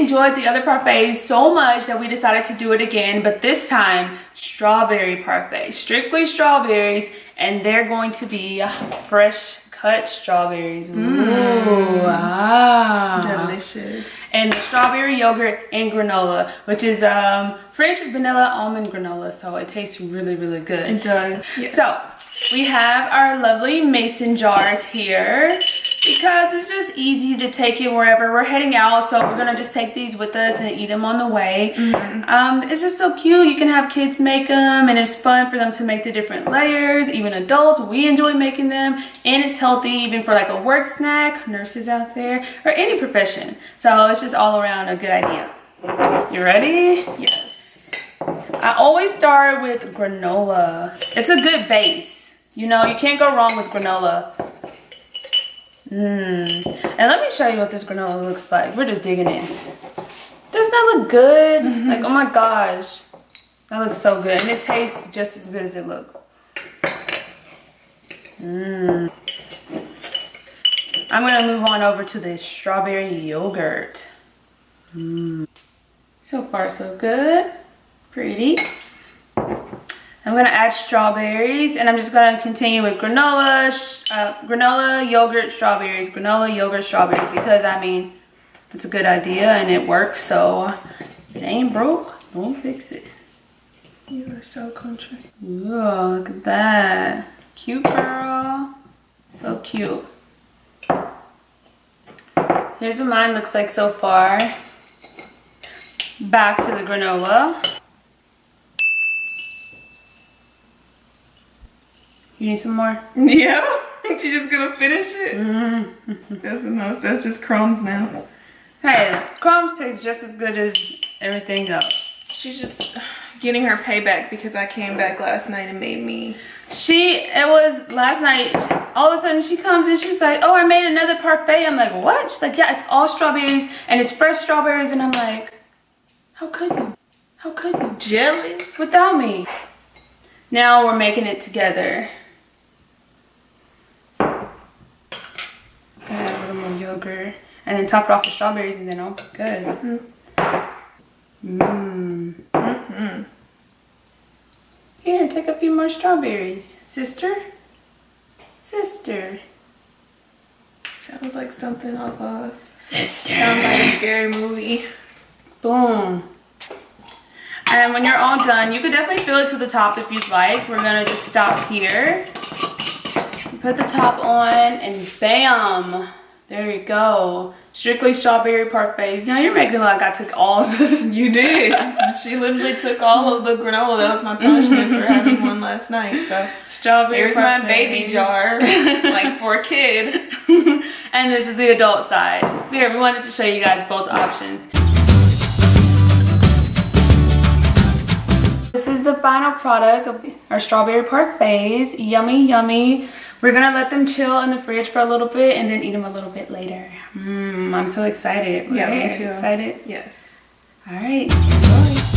enjoyed the other parfaits so much that we decided to do it again, but this time strawberry parfait, strictly strawberries, and they're going to be fresh cut strawberries. Ooh, delicious. And strawberry yogurt and granola, which is French vanilla almond granola, so it tastes really, really good. It does. Yeah. So we have our lovely mason jars here because it's just easy to take it wherever we're heading out. So we're gonna just take these with us and eat them on the way. It's just so cute. You can have kids make them, and it's fun for them to make the different layers. Even adults, we enjoy making them, and it's healthy even for like a work snack, nurses out there, or any profession. So it's just all around a good idea. You ready? Yes. I always start with granola. It's a good base. You know, you can't go wrong with granola. And let me show you what this granola looks like. We're just digging in. Doesn't that look good? Like, oh my gosh. That looks so good. And it tastes just as good as it looks. I'm gonna move on over to the strawberry yogurt. So far, so good. Pretty. I'm gonna add strawberries, and I'm just gonna continue with granola, granola, yogurt, strawberries, granola, yogurt, strawberries, because I mean, it's a good idea and it works. So if it ain't broke, don't fix it. You are so country. Ooh, look at that. Cute girl. So cute. Here's what mine looks like so far. Back to the granola. You need some more? Yeah. She's just gonna finish it. That's enough. That's just crumbs now. Hey, crumbs taste just as good as everything else. She's just getting her payback because I came back last night and made me. It was last night, all of a sudden she comes and she's like, oh, I made another parfait. I'm like, what? She's like, yeah, it's all strawberries and it's fresh strawberries. And I'm like, how could you? How could you? Jealous? Without me. Now we're making it together. Add a little more yogurt. And then top it off with strawberries and then all good. Here, take a few more strawberries. Sister? Sister. Sounds like something off of. Sister. Sounds like a scary movie. Boom. And when you're all done, you could definitely fill it to the top if you'd like. We're gonna just stop here. Put the top on and bam. There you go. Strictly strawberry parfaits. Now you're making it like I took all of the... You did. She literally took all of the granola. That was my punishment for having one last night. So strawberry here's parfaits. my baby jar, like for a kid. And this is the adult size. Here, we wanted to show you guys both options. This is the final product of our strawberry parfaits. Yummy, yummy. We're gonna let them chill in the fridge for a little bit and then eat them a little bit later. I'm so excited. Right? Yeah, me too. Excited? Yes. All right. Enjoy.